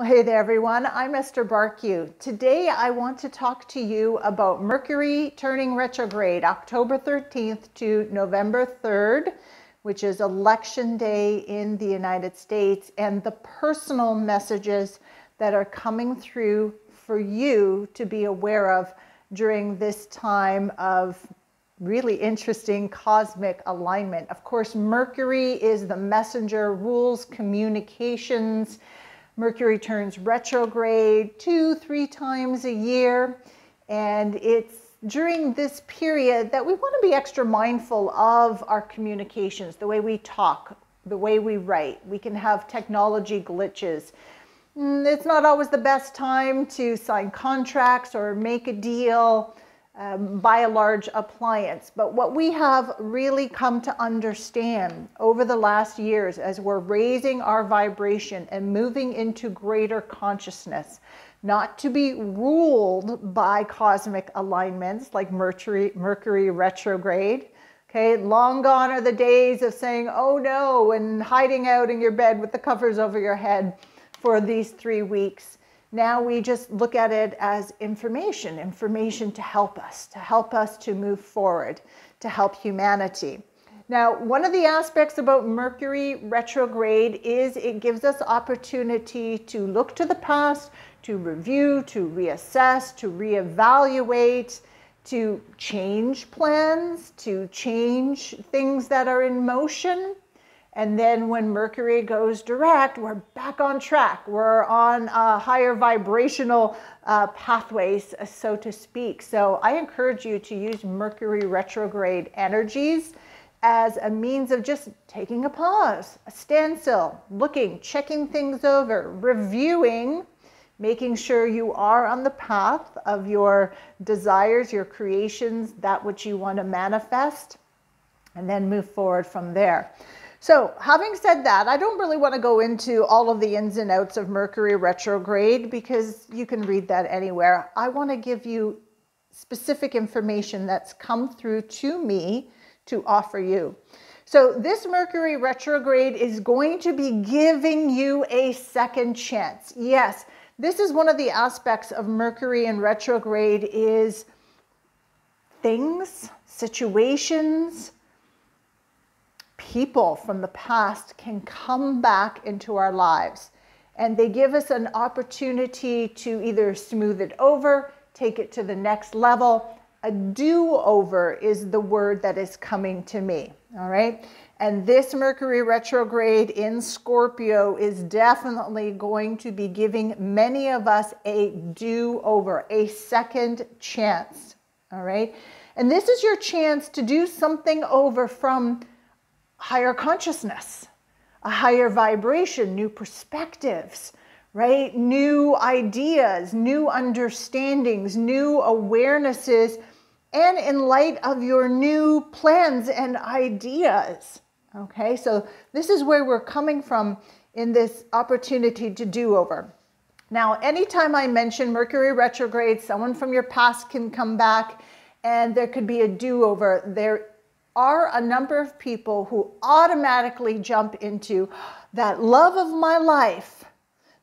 Well, hey there, everyone. I'm Esther Bartkiw. Today, I want to talk to you about Mercury turning retrograde, October 13th to November 3rd, which is Election Day in the United States, and the personal messages that are coming through for you to be aware of during this time of really interesting cosmic alignment. Of course, Mercury is the messenger, rules communications. Mercury turns retrograde 2-3 times a year, and it's during this period that we want to be extra mindful of our communications, the way we talk, the way we write. We can have technology glitches. It's not always the best time to sign contracts or make a deal, buy a large appliance. But what we have really come to understand over the last years as we're raising our vibration and moving into greater consciousness, not to be ruled by cosmic alignments like Mercury retrograde. Okay, long gone are the days of saying, oh no, and hiding out in your bed with the covers over your head for these 3 weeks. Now we just look at it as information to help us to move forward, to help humanity. Now, one of the aspects about Mercury retrograde is it gives us opportunity to look to the past, to review, to reassess, to reevaluate, to change plans, to change things that are in motion. And then when Mercury goes direct, we're back on track. We're on higher vibrational pathways, so to speak. So I encourage you to use Mercury retrograde energies as a means of just taking a pause, a standstill, looking, checking things over, reviewing, making sure you are on the path of your desires, your creations, that which you want to manifest, and then move forward from there. So having said that, I don't really want to go into all of the ins and outs of Mercury retrograde because you can read that anywhere. I want to give you specific information that's come through to me to offer you. So this Mercury retrograde is going to be giving you a second chance. Yes, this is one of the aspects of Mercury in retrograde is things, situations, people from the past can come back into our lives, and they give us an opportunity to either smooth it over, take it to the next level. A do-over is the word that is coming to me, all right? And this Mercury retrograde in Scorpio is definitely going to be giving many of us a do-over, a second chance, all right? And this is your chance to do something over from higher consciousness, a higher vibration, new perspectives, right? New ideas, new understandings, new awarenesses, and in light of your new plans and ideas. Okay, so this is where we're coming from in this opportunity to do over. Now, anytime I mention Mercury retrograde, someone from your past can come back and there could be a do-over. There are a number of people who automatically jump into that love of my life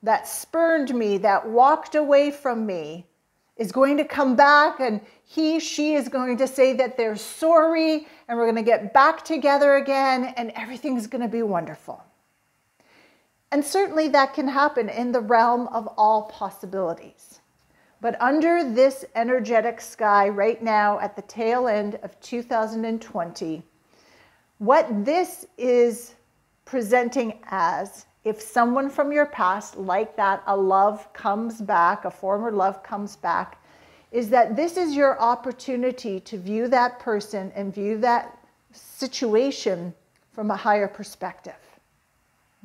that spurned me, that walked away from me, is going to come back, and she is going to say that they're sorry, and we're going to get back together again, and everything's going to be wonderful. And certainly that can happen in the realm of all possibilities. But under this energetic sky right now at the tail end of 2020, what this is presenting as, if someone from your past like that, a love comes back, a former love comes back, is that this is your opportunity to view that person and view that situation from a higher perspective,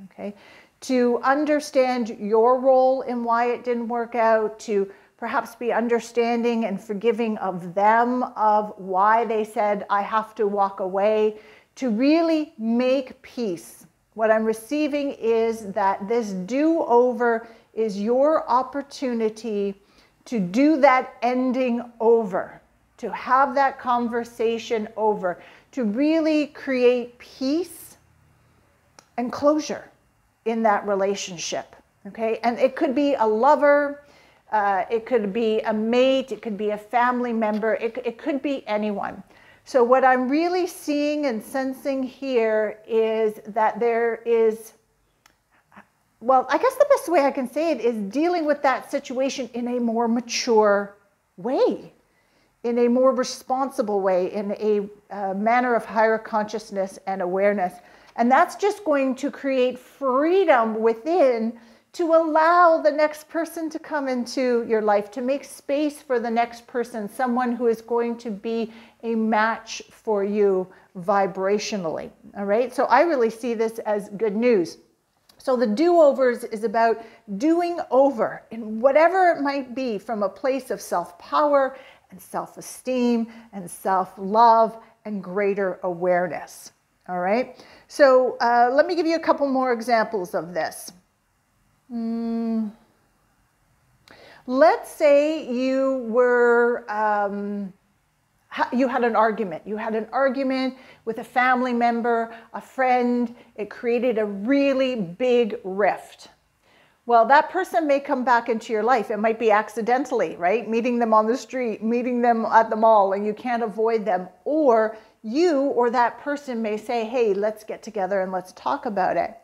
okay? To understand your role in why it didn't work out, to perhaps be understanding and forgiving of them, of why they said, I have to walk away, to really make peace. What I'm receiving is that this do-over is your opportunity to do that ending over, to have that conversation over, to really create peace and closure in that relationship. Okay, and it could be a lover, it could be a mate, it could be a family member, it could be anyone. So what I'm really seeing and sensing here is that there is, well, I guess the best way I can say it is dealing with that situation in a more mature way, in a more responsible way, in a manner of higher consciousness and awareness. And that's just going to create freedom within to allow the next person to come into your life, to make space for the next person, someone who is going to be a match for you vibrationally. All right, so I really see this as good news. So the do-overs is about doing over in whatever it might be, from a place of self-power and self-esteem and self-love and greater awareness. All right, so let me give you a couple more examples of this. Let's say you were, you had an argument. You had an argument with a family member, a friend. It created a really big rift. Well, that person may come back into your life. It might be accidentally, right? Meeting them on the street, meeting them at the mall, and you can't avoid them. Or you or that person may say, hey, let's get together and let's talk about it.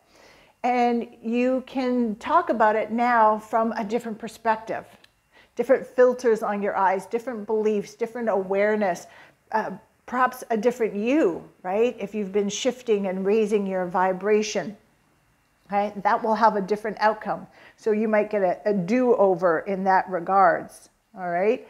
And you can talk about it now from a different perspective, different filters on your eyes, different beliefs, different awareness, perhaps a different you, right? If you've been shifting and raising your vibration, right? That will have a different outcome. So you might get a do-over in that regards, all right?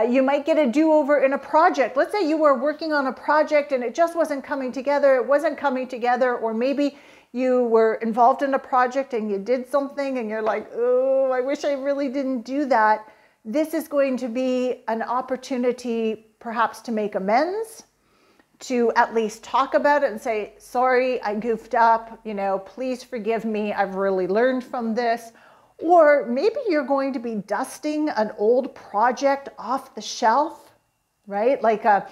You might get a do-over in a project. Let's say you were working on a project and it just wasn't coming together. It wasn't coming together, or maybe you were involved in a project and you did something and you're like, oh, I wish I really didn't do that. This is going to be an opportunity perhaps to make amends, to at least talk about it and say, sorry, I goofed up, you know, please forgive me. I've really learned from this. Or maybe you're going to be dusting an old project off the shelf, right? Like a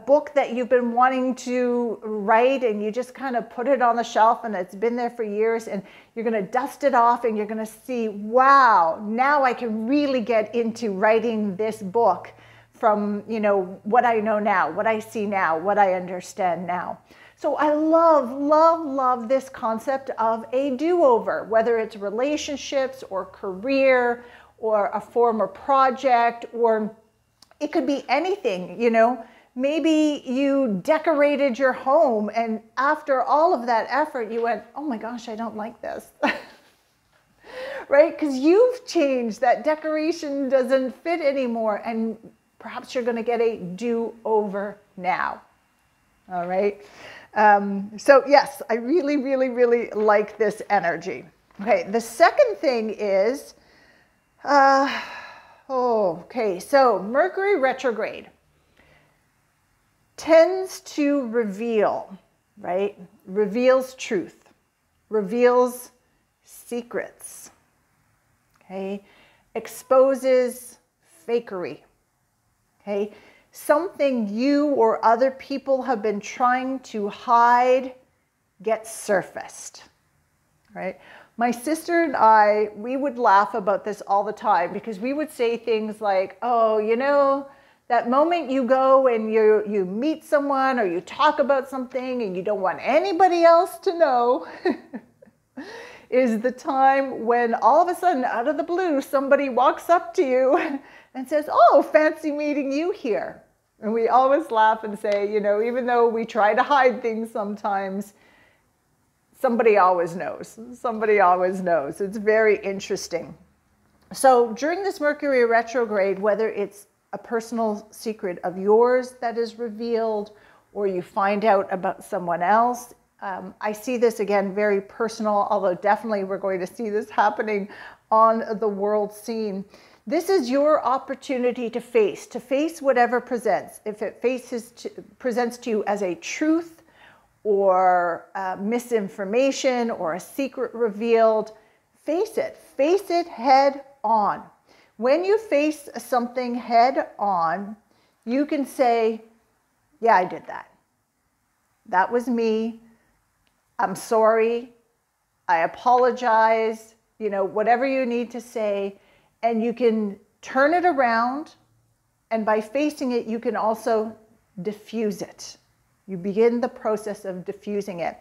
book that you've been wanting to write and you just kind of put it on the shelf and it's been there for years, and you're going to dust it off and you're going to see, wow, now I can really get into writing this book from, you know, what I know now, what I see now, what I understand now. So I love, love, love this concept of a do-over, whether it's relationships or career or a former project, or it could be anything, you know. Maybe you decorated your home and after all of that effort, you went, oh my gosh, I don't like this. Right? Because you've changed. That decoration doesn't fit anymore. And perhaps you're going to get a do-over now. All right. So yes, I really, really, really like this energy. Okay. The second thing is, okay. So Mercury retrograde tends to reveal, right? Reveals truth, reveals secrets, okay? Exposes fakery, okay? Something you or other people have been trying to hide gets surfaced, right? My sister and I, we would laugh about this all the time because we would say things like, oh, you know, that moment you go and you meet someone or you talk about something and you don't want anybody else to know is the time when all of a sudden, out of the blue, somebody walks up to you and says, oh, fancy meeting you here. And we always laugh and say, you know, even though we try to hide things sometimes, somebody always knows. Somebody always knows. It's very interesting. So during this Mercury retrograde, whether it's a personal secret of yours that is revealed, or you find out about someone else. I see this again very personal, although definitely we're going to see this happening on the world scene. This is your opportunity to face whatever presents. If it presents to you as a truth or misinformation or a secret revealed, face it head on. When you face something head on, you can say, yeah, I did that. That was me. I'm sorry. I apologize. you know, whatever you need to say, and you can turn it around. And by facing it, you can also diffuse it. You begin the process of diffusing it.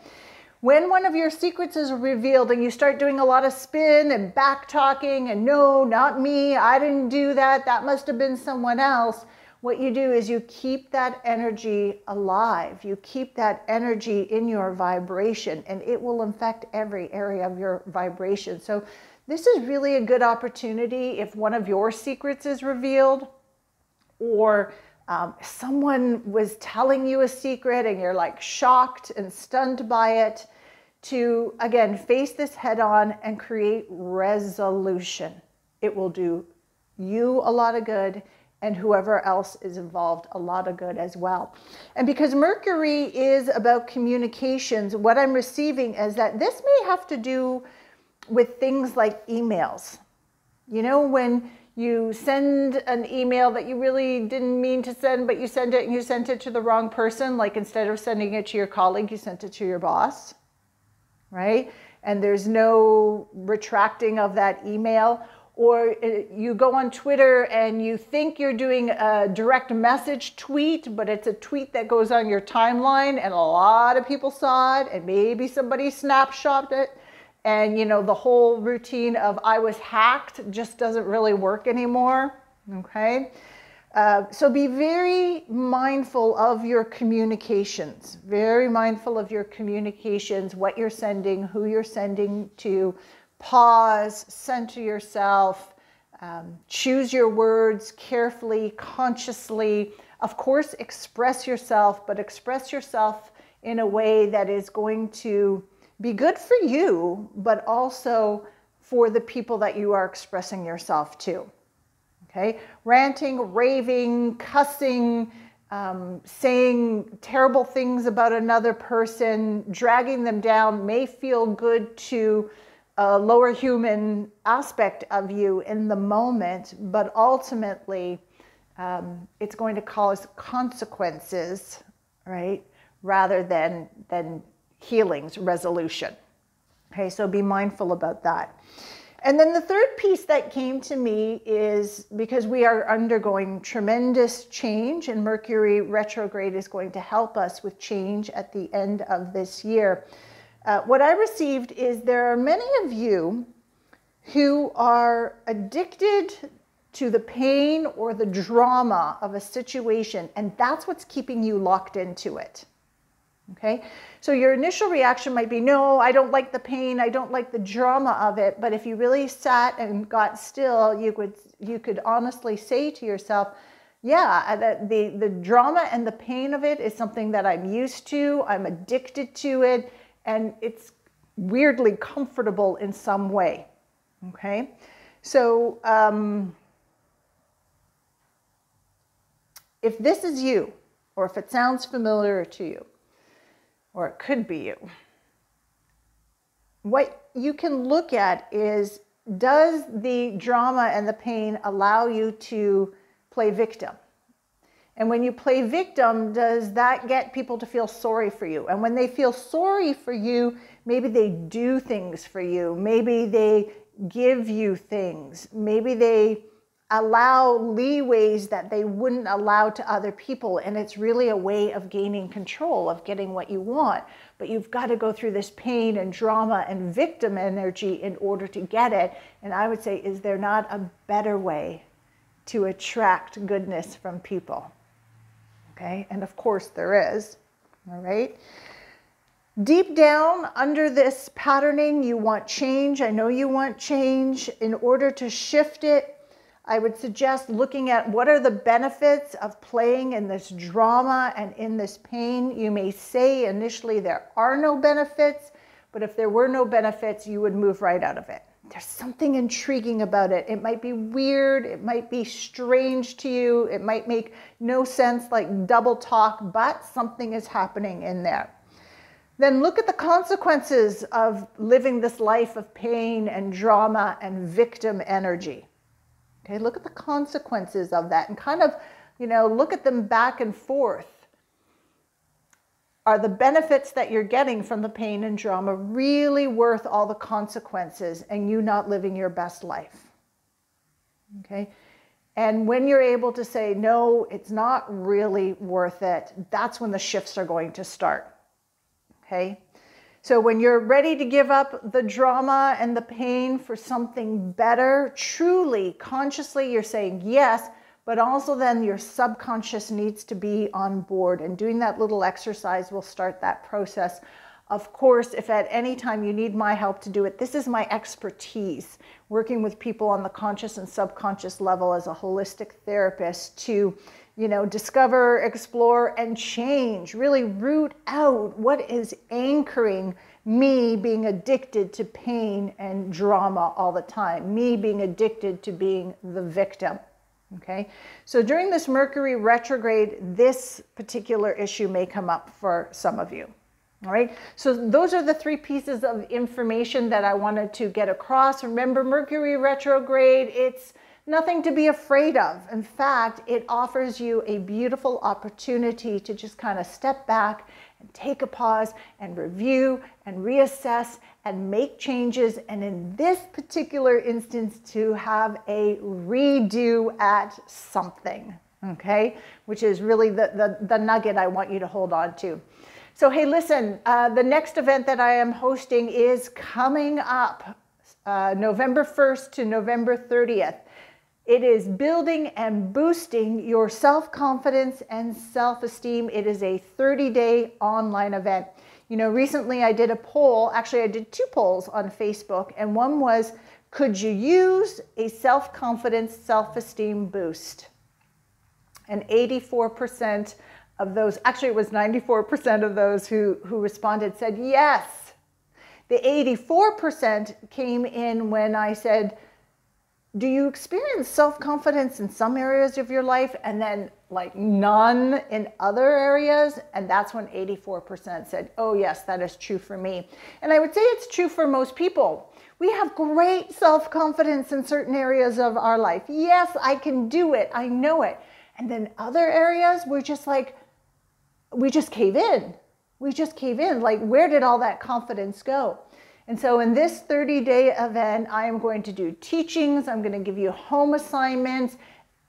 When one of your secrets is revealed and you start doing a lot of spin and back talking and no, not me, I didn't do that, that must have been someone else, what you do is you keep that energy alive. You keep that energy in your vibration, and it will affect every area of your vibration. So this is really a good opportunity if one of your secrets is revealed, or someone was telling you a secret and you're like shocked and stunned by it, to again face this head on and create resolution. It will do you a lot of good and whoever else is involved a lot of good as well. And because Mercury is about communications, what I'm receiving is that this may have to do with things like emails. You know, when you send an email that you really didn't mean to send, but you send it and you sent it to the wrong person, like instead of sending it to your colleague, you sent it to your boss, right? And there's no retracting of that email. Or you go on Twitter and you think you're doing a direct message tweet, but it's a tweet that goes on your timeline and a lot of people saw it and maybe somebody snapshotted it. And you know, the whole routine of I was hacked just doesn't really work anymore, okay? So be very mindful of your communications, very mindful of your communications, what you're sending, who you're sending to. Pause, center yourself, choose your words carefully, consciously. Of course, express yourself, but express yourself in a way that is going to be good for you, but also for the people that you are expressing yourself to. Okay? Ranting, raving, cussing, saying terrible things about another person, dragging them down may feel good to a lower human aspect of you in the moment, but ultimately it's going to cause consequences, right? Rather than healings, resolution. Okay, so be mindful about that. And then the third piece that came to me is because we are undergoing tremendous change, and Mercury retrograde is going to help us with change at the end of this year. What I received is there are many of you who are addicted to the pain or the drama of a situation, and that's what's keeping you locked into it. Okay, so your initial reaction might be, no, I don't like the pain, I don't like the drama of it. But if you really sat and got still, you could honestly say to yourself, yeah, the drama and the pain of it is something that I'm used to, I'm addicted to it, and it's weirdly comfortable in some way. Okay, so if this is you, or if it sounds familiar to you, or it could be you, what you can look at is, does the drama and the pain allow you to play victim? And when you play victim, does that get people to feel sorry for you? And when they feel sorry for you, maybe they do things for you. Maybe they give you things. Maybe they allow leeways that they wouldn't allow to other people. And it's really a way of gaining control, of getting what you want. But you've got to go through this pain and drama and victim energy in order to get it. And I would say, is there not a better way to attract goodness from people? Okay, and of course there is, all right? Deep down under this patterning, you want change. I know you want change. In order to shift it, I would suggest looking at what are the benefits of playing in this drama and in this pain. You may say initially there are no benefits, but if there were no benefits, you would move right out of it. There's something intriguing about it. It might be weird, it might be strange to you, it might make no sense, like double talk, but something is happening in there. Then look at the consequences of living this life of pain and drama and victim energy. Okay, look at the consequences of that and kind of, look at them back and forth. are the benefits that you're getting from the pain and drama really worth all the consequences and you not living your best life? Okay. And when you're able to say, no, it's not really worth it, that's when the shifts are going to start. Okay. So when you're ready to give up the drama and the pain for something better, truly, consciously, you're saying yes, but also then your subconscious needs to be on board, and doing that little exercise will start that process. Of course, if at any time you need my help to do it, this is my expertise, working with people on the conscious and subconscious level as a holistic therapist to, discover, explore, and change, really root out what is anchoring me being addicted to pain and drama all the time, me being addicted to being the victim. Okay, so during this Mercury retrograde, this particular issue may come up for some of you. All right, so those are the three pieces of information that I wanted to get across. Remember, Mercury retrograde, it's nothing to be afraid of. In fact, it offers you a beautiful opportunity to just kind of step back and take a pause and review and reassess and make changes, and in this particular instance, to have a redo at something, okay? Which is really the nugget I want you to hold on to. So hey, listen, the next event that I am hosting is coming up November 1st to November 30th. It is building and boosting your self-confidence and self-esteem. It is a 30-day online event. Recently I did a poll, actually I did 2 polls on Facebook, and one was, could you use a self-confidence, self-esteem boost? And 84% of those, actually it was 94% of those who responded said yes. The 84% came in when I said, do you experience self-confidence in some areas of your life and then like none in other areas? And that's when 84% said, oh yes, that is true for me. And I would say it's true for most people. We have great self-confidence in certain areas of our life. Yes, I can do it. I know it. And then other areas, we're just like, we just cave in. We just cave in. Like, where did all that confidence go? And so in this 30-day event, I am going to do teachings, I'm going to give you home assignments,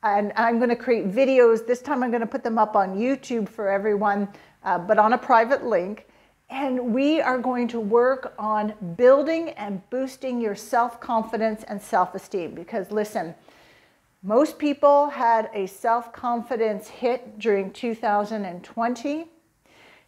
and I'm going to create videos. This time I'm going to put them up on YouTube for everyone, but on a private link. And we are going to work on building and boosting your self-confidence and self-esteem. Because listen, most people had a self-confidence hit during 2020.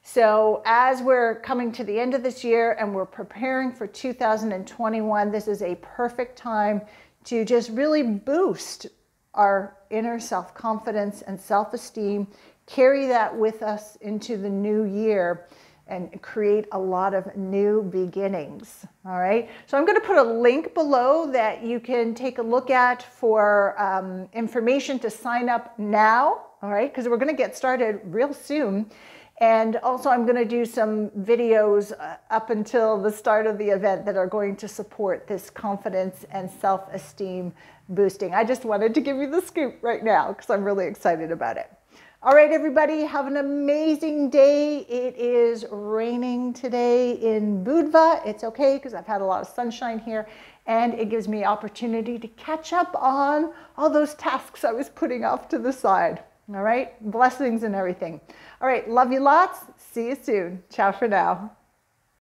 So as we're coming to the end of this year and we're preparing for 2021, this is a perfect time to just really boost our inner self-confidence and self-esteem, carry that with us into the new year, and create a lot of new beginnings. All right, so I'm going to put a link below that you can take a look at for information to sign up now. All right, because we're going to get started real soon. And also I'm going to do some videos up until the start of the event that are going to support this confidence and self-esteem boosting. I just wanted to give you the scoop right now because I'm really excited about it. All right, everybody, have an amazing day. It is raining today in Budva. It's okay because I've had a lot of sunshine here, and it gives me opportunity to catch up on all those tasks I was putting off to the side. All right, blessings and everything. All right, love you lots. See you soon. Ciao for now.